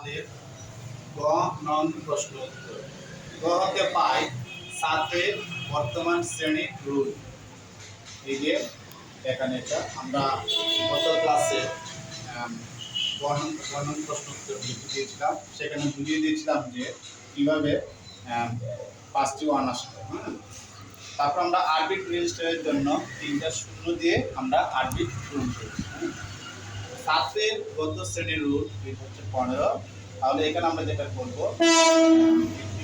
আমাদের গ নং প্রশ্ন উত্তর। গ হতে পাই 7 বর্তমান শ্রেণী রুল। এই যে এখানে এটা আমরা গত ক্লাসে গ নং প্রশ্ন উত্তর লিখে দিয়েছিলাম, সেখানে বুঝিয়ে দিয়েছিলাম যে কীভাবে 5টি ওয়ান আসবে। তারপর আমরা আরবিট রেজিস্টারের জন্য 3টা শূন্য দিয়ে আমরা আরবিট পূরণ করেছি। 7 গত শ্রেণীর রুট হচ্ছে 15। তাহলে এখানে আমরা যেটা করবো,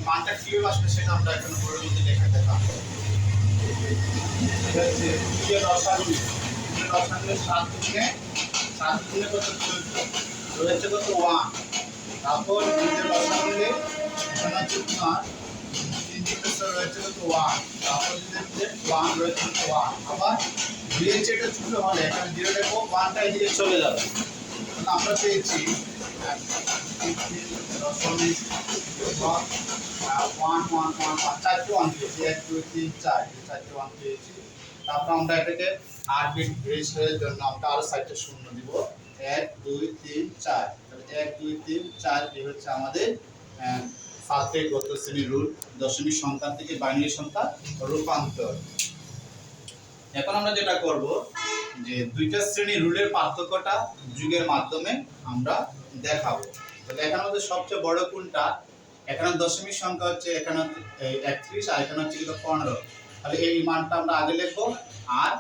মানটা কিভাবে আসবে সেটা আমরা এখানে বোর্ডের মধ্যে লেখা দেখাবো। এটা হচ্ছে লসাগু। লসাগু 7 গুণে কত 14 রয়েছে কত 1। তারপর লসাগু এখানে হচ্ছে তোমার 3 রয়েছে কত 1। তারপর যদি 1 রয়েছে কত 1। আবার দুইয়ের চেয়ে এটা ছোট হলে এখানে 0 লিখবো, 1টা এদিকে চলে যাবে। আমরা পেয়েছি 4টি ওয়ান পেয়েছি, 1 2 3 4, 4টি ওয়ান পেয়েছি। তারপর আমরা এটাকে আরবিট রেজিস্টারের জন্য আমরা আরো 4টা শূন্য দিব, 1 2 3 4। তাহলে 1 2 3 4 এই হচ্ছে আমাদের 7 গত শ্রেণীর রুল, দশমিক সংখ্যা থেকে বাইনারি সংখ্যা রূপান্তর। এখন আমরা যেটা করব যে দুইটা শ্রেণীর রুলের পার্থক্যটা যুগের মাধ্যমে আমরা দেখাবো। তাহলে এখানে আমাদের সবচেয়ে বড় কোনটা, এখানে দশমিক সংখ্যা হচ্ছে এখানে 31 আর এখানে হচ্ছে 15। তাহলে এই মানটা আমরা আগে লিখবো আর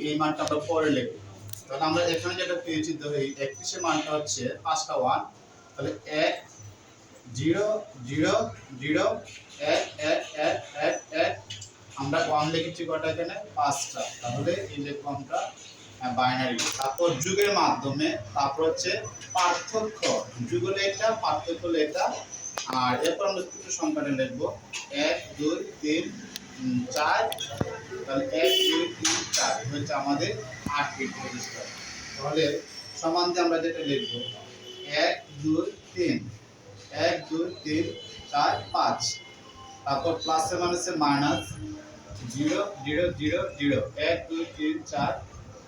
এই মানটা আমরা পরে লিখবো। তাহলে আমরা এখানে যেটা পেয়েছি, তো এই 31 এর মানটা হচ্ছে 5টা ওয়ান। তাহলে 1 0 0 0 1 1 1 1 1 আমরা ওয়ান লিখেছি কটা এখানে 5টা। তাহলে এই লিখবো আমরা বাইনারি। তারপর যুগের মাধ্যমে, তারপর হচ্ছে পার্থক্য, যুগ হলে এটা, পার্থক্য হলে এটা। আর এরপর আমরা ছোট সংখ্যাটা লিখবো 1 2 3 4। তাহলে 1 2 3 4 হচ্ছে আমাদের 8 বিট রেজিস্টার। তাহলে সমান দিয়ে আমরা যেটা লিখবো 1 2 3 1 2 3 4 5। তারপর প্লাসে মাইনাসে মাইনাস 0 0 0 0 1 2 3 4।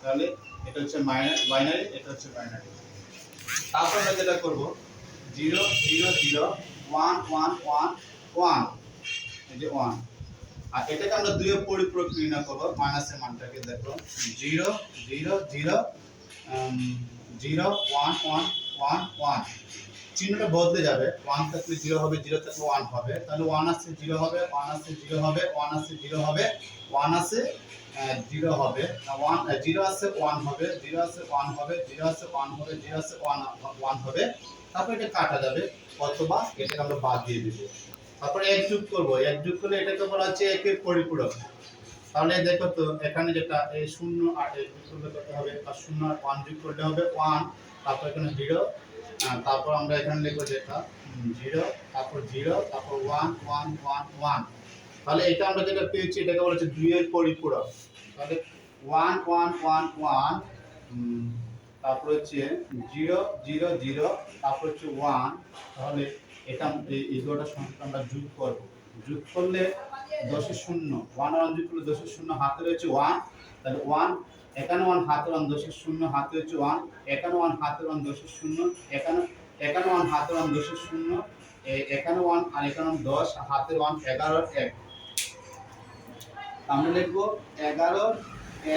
তাহলে এটা হচ্ছে বাইনারি, এটা হচ্ছে বাইনারি। তারপর আমরা যেটা করব 0 0 0 1 1 1 1, এই যে 1। আর এটাকে আমরা দুইয়ে পরিপূরক নির্ণয় করব। মাইনাসের মানটাকে দেখো 0 0 0 0 1 1 1 1। চিহ্নটা বদলে যাবে, 1 থাকলে 0 হবে, 0 থাকলে 1 হবে। তাহলে 1 আছে 0 হবে, 1 আছে 0 হবে, 1 আছে 0 হবে, 1 আছে 0 হবে, 1 0 আছে 1 হবে, 0 আছে 1 হবে, 0 আছে 1 হবে, 0 আছে 1 হবে। তারপর এটা কাটা যাবে অথবা এটাকে আমরা বাদ দিয়ে দিব। তারপর 1 যোগ করব, 1 যোগ করলে এটাকে বলা হচ্ছে 1 এর পরিপূরক। তাহলে দেখো তো এখানে যেটা এই 0 আর 1 যোগ করলে কত হবে, আর 0 আর 1 যোগ করলে হবে 1। তারপর এখানে 0, তারপর আমরা এখানে লিখব যেটা 0, তারপর 0, তারপর 1 1 1 1। তাহলে এটা আমরা যেটা পেয়েছি এটাকে বলা হচ্ছে 2 এর পরিপূরক। তাহলে 1 1 1 1, তারপর হচ্ছে 0 0 0, তারপর হচ্ছে 1। তাহলে এটা এই দুটো সংখ্যা আমরা যোগ করব। যোগ করলে 10 এর 0, 1 আর 1 যোগ করলে 10 এর 0 হাতে রয়েছে 1। তাহলে 1 এখানে 1 হাতের 1, 10 এর 0 হাতে হচ্ছে 1। এখানে 1 হাতের 1, 10 এর 0। এখানে 1 হাতের 1, 10 এর 0। এখানে 1 আর এখানে 10 হাতের 1, 11 1। আমরা লিখবো 11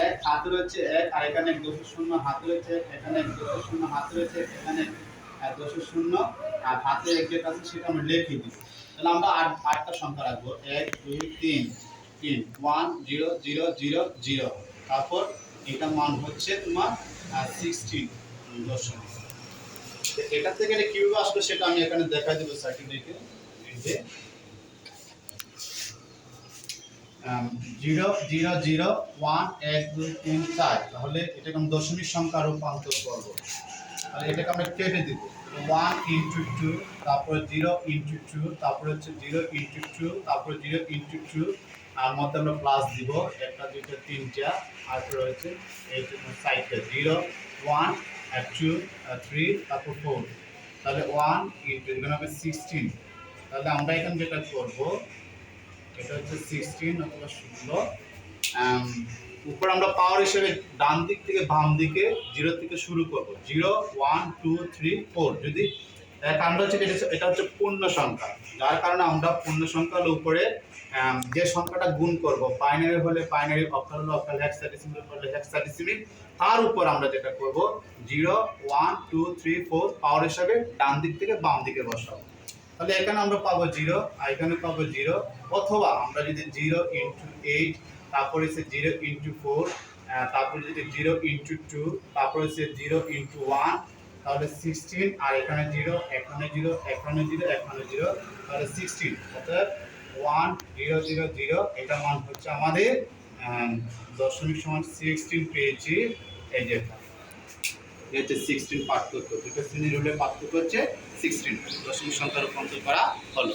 1 হাতে রয়েছে 1, আর এখানে 10 এর 0 হাতে রয়েছে, এখানে 10 এর 0 হাতে রয়েছে, এখানে 10 এর 0 আর হাতে 1 যেটা আছে সেটা আমরা লিখে দিব। তাহলে আমরা 8টা সংখ্যা রাখবো 1 2 3 3 1 0 0 0 0। তারপর এটা মান হচ্ছে তোমার 16 দশমিক। এটা থেকে এটা কিভাবে আসবে সেটা আমি এখানে দেখাই দেব সাইকেল দেখে। এই যে 0 0 0 1 1 2 3 4। তাহলে এটাকে আমরা দশমিক সংখ্যা রূপান্তর করব। তাহলে এটাকে আমরা কেটে দিব 1 into 2, তারপর 0 into 2, তারপর হচ্ছে 0 into 2, তারপর 0 into 2, আর মধ্যে আমরা প্লাস দিব 1 2 3টা, আর রয়েছে এই সাইডে 0 1 2 3, তারপর 4। তাহলে 1 into এখানে হবে 16। তাহলে আমরা এখানে যেটা করব এটা হচ্ছে 16 অথবা 16। উপর আমরা পাওয়ার হিসেবে ডান দিক থেকে বাম দিকে 0 থেকে শুরু করব। 0 1 2 3 4। যদি কারণ হচ্ছে এটা হচ্ছে পূর্ণ সংখ্যা, যার কারণে আমরা পূর্ণ সংখ্যার উপরে যে সংখ্যাটা গুণ করব, বাইনারি হলে বাইনারি, অক্টাল হলে অক্টাল, হেক্সাডেসিমাল হলে হেক্সাডেসিমাল, তার উপর আমরা যেটা করব 0 1 2 3 4 পাওয়ার হিসাবে ডান দিক থেকে বাম দিকে বসাবো। তাহলে এখানে আমরা পাবো 0, আর এখানে পাবো 0, অথবা আমরা যদি 0 ইন্টু 8, তারপরে হচ্ছে 0 ইন্টু 4, তারপরে যদি 0 ইন্টু 2, তারপরে হচ্ছে 0 ইন্টু 1, তাহলে 16, আর এখানে 0, এখানে 0, এখানে 0, এখানে 0, তাহলে 16, অর্থাৎ 1 0 0 0, এটা মান হচ্ছে আমাদের দশমিক সমান 16 পেয়েছি। এই যে এটা 16 পার্থক্য, দুটো শ্রেণীর রুলের পার্থক্য হচ্ছে 16, দশমিক সংখ্যা রূপান্তর করা হলো।